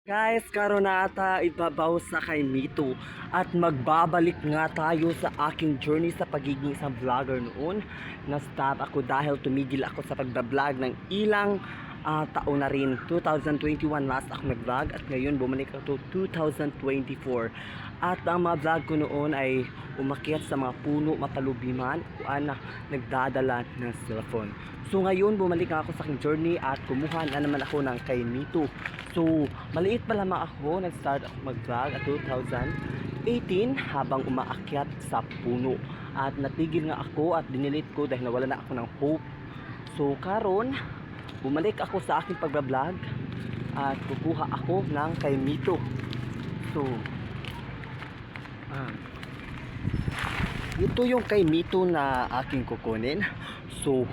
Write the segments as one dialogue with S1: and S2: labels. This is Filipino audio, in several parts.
S1: Guys, karon na ata ibabaw sa kay Mito at magbabalik nga tayo sa aking journey sa pagiging isang vlogger noon. Na-stop ako dahil tumigil ako sa pagbablog ng ilang taon na rin. 2021 last ako nag-vlog at ngayon bumalik ako 2024. At ang mga vlog ko noon ay umakyat sa mga puno, matalubiman, kuan na nagdadala ng cellphone. So ngayon bumalik ako sa aking journey at kumuha na naman ako ng kay Mito. So, maliit pa lamang ako, nag-start ako mag-vlog at 2018 habang umaakyat sa puno. At natigil nga ako at dinilit ko dahil nawala na ako ng hope. So, karon bumalik ako sa aking pagbablog at kukuha ako ng kay Mito. So, ito yung kay Mito na aking kukunin. So,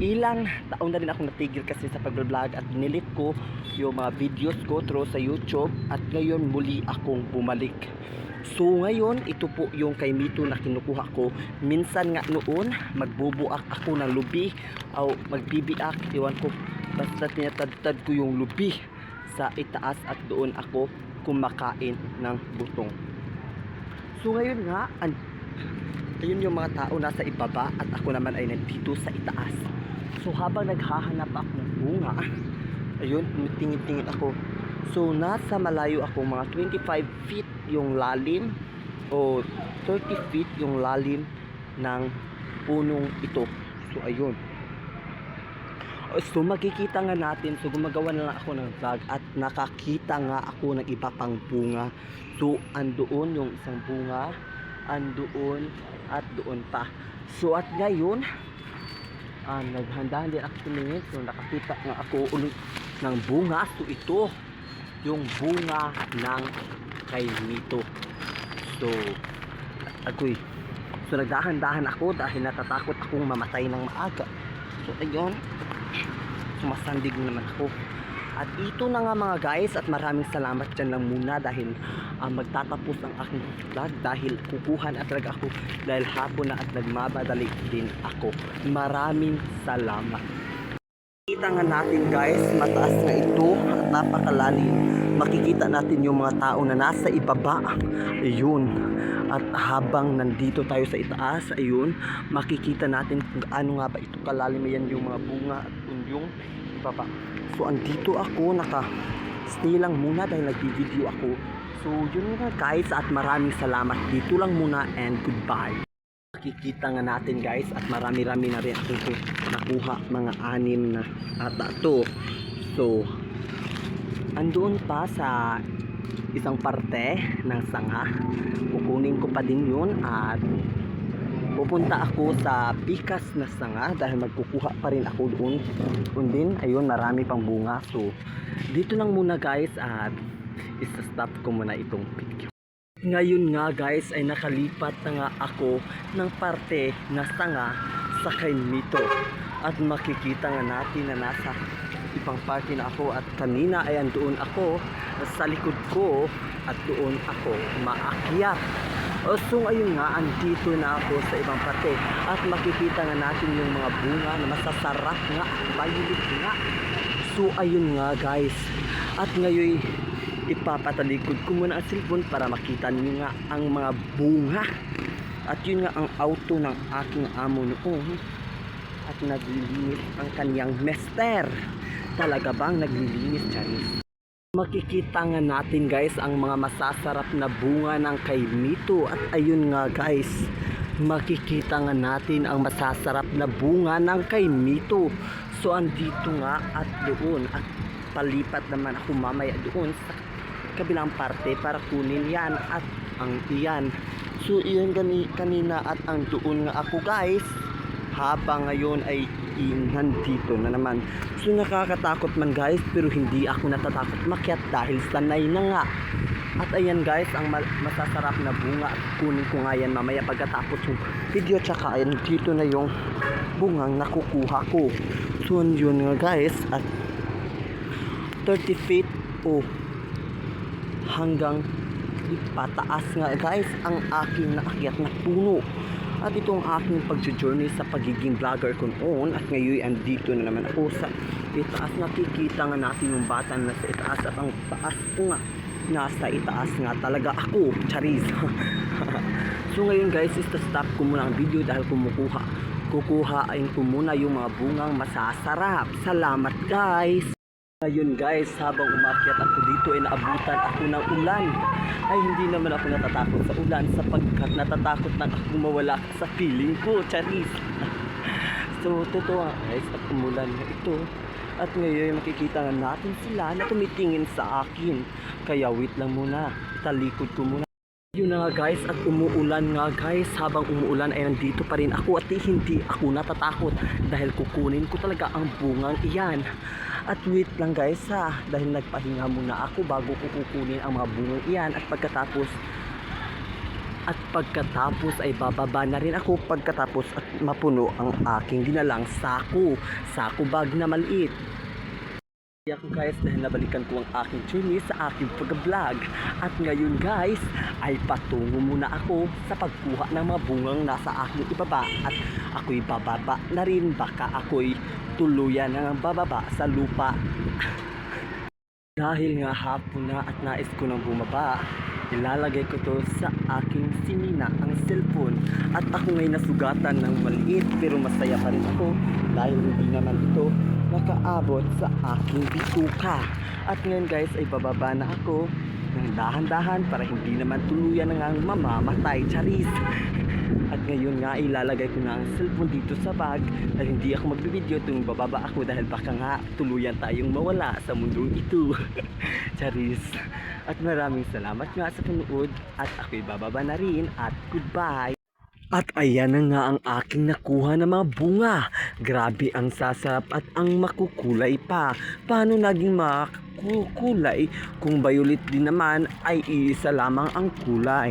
S1: ilang taon na rin ako natigil kasi sa pagbablog at dinilit ko yung mga videos ko through sa YouTube at ngayon muli akong bumalik. So ngayon ito po yung kay Mito na kinukuha ko. Minsan nga noon magbubuak ako ng lubi o magbibiak, iwan ko, basta tinatadtad ko yung lubi sa itaas at doon ako kumakain ng butong. So ngayon nga ayun yung mga tao nasa ibaba at ako naman ay nandito sa itaas. So habang naghahanap ako ng bunga, ayun, tingin-tingin ako. So nasa malayo ako, mga 25 feet yung lalim o 30 feet yung lalim ng punong ito. So ayun. So makikita nga natin, so gumagawa na lang ako ng vlog at nakakita nga ako ng iba pang bunga. So andoon yung isang bunga, andoon at doon pa. So at ngayon naghandahan din ako tumingin. So nakakita nga ako ulit ng bunga. So ito yung bunga ng kay Mito. So nagdahan-dahan ako dahil natatakot akong mamatay ng maaga. So ayun, sumasandig naman ako. At ito na nga mga guys, at maraming salamat dyan lang muna dahil magtatapos ang aking vlog dahil kukuha na talaga ako dahil hapon na at nagmabadali din ako. Maraming salamat. Kita nga natin guys, mataas nga ito at napakalalim. Makikita natin yung mga tao na nasa ibaba. Ayun. At habang nandito tayo sa itaas, ayun, makikita natin kung ano nga ba ito kalalim. Yan yung mga bunga at yung ibaba. So andito ako, naka-stay lang muna dahil nag-video ako. So yun nga guys, at maraming salamat. Dito lang muna and goodbye. Makikita nga natin guys, at marami-rami na rin ako nakuha, mga 6 na ata to. So andoon pa sa isang parte ng sanga, kukunin ko pa din yun at pupunta ako sa pikas na sanga dahil magkukuha pa rin ako doon. Din, ayun, marami pang bunga. So dito lang muna guys at isa-stop ko muna itong video. Ngayon nga guys ay nakalipat na nga ako ng parte na sanga sa kay Mito. At makikita nga natin na nasa ibang parte na ako at kanina ay andoon ako sa likod ko at doon ako maakyat. So ayun nga, andito na ako sa ibang parte at makikita nga natin yung mga bunga na masasarap nga, violet nga. So ayun nga guys, at ngayon ipapatalikod ko muna ang cellphone para makita niyo nga ang mga bunga. At yun nga ang auto ng aking amo noon at naglilinis ang kanyang mester. Talaga bang naglilinis, Charis? Makikita nga natin guys ang mga masasarap na bunga ng kay Mito. At ayun nga guys, makikita nga natin ang masasarap na bunga ng kay Mito. So andito nga at doon at palipat naman ako mamaya doon sa kabilang parte para kunin yan at ang iyan. So iyan kanina at ang doon nga ako guys, habang ngayon ay nandito na naman. So nakakatakot man guys, pero hindi ako natatakot makyat dahil sanay na nga. At ayan guys, ang masasarap na bunga at kunin ko nga yan mamaya pagkatapos yung video. Tsaka ayan, dito na yung bungang nakukuha ko. So yun nga guys, at 30 feet hanggang pataas nga guys ang aking naakyat na puno. At itong aking pag-journey sa pagiging vlogger ko noon at ngayon andito na naman ako sa itaas. Nakikita nga natin yung bata na sa itaas at ang taas ko nga nasa itaas nga talaga ako. Charis. So ngayon guys, stop ko muna ang video dahil kukuhain ko muna yung mga bungang masasarap. Salamat guys! Ngayon guys, habang umakyat ako dito ay naabutan ako ng ulan. Ay hindi naman ako natatakot sa ulan sapagkat natatakot na ako mawala sa feeling ko. Charis! So totoo nga guys, at umulan na ito. At ngayon makikita nga natin sila na tumitingin sa akin. Kaya wait lang muna, talikod ko muna. Yun na nga guys, at umuulan nga guys. Habang umuulan ay nandito pa rin ako at hindi ako natatakot dahil kukunin ko talaga ang bungang iyan. At wait lang guys dahil nagpahinga muna ako bago ko kukunin ang mga bungang iyan at pagkatapos ay bababa na rin ako pagkatapos at mapuno ang aking dinalang sako bag na maliit. Ako guys dahil nabalikan ko ang aking journey sa aking pag-vlog at ngayon guys ay patungo muna ako sa pagkuha ng mga bungang nasa aking ibaba at ako'y bababa na rin, baka ako'y tuluyan ng bababa sa lupa. Dahil nga hapon na at nais ko nang bumaba, ilalagay ko to sa aking simina, ang cellphone, at ako ngay nasugatan ng maliit pero masaya pa rin ako dahil hindi naman ito nakaabot sa aking bituka. At ngayon guys ay bababa na ako ng dahan-dahan para hindi naman tuluyan na ngang mamamatay. Charis! At ngayon nga ilalagay ko na ang cellphone dito sa bag at hindi ako magbibideo tuwing bababa ako dahil baka nga tuluyan tayong mawala sa mundong ito. Charis! At maraming salamat nga sa panood at ako'y bababa na rin at goodbye! At ayan na nga ang aking nakuha na mga bunga. Grabe ang sasarap at ang makukulay pa. Paano naging makukulay kung violet din naman ay iisa lamang ang kulay?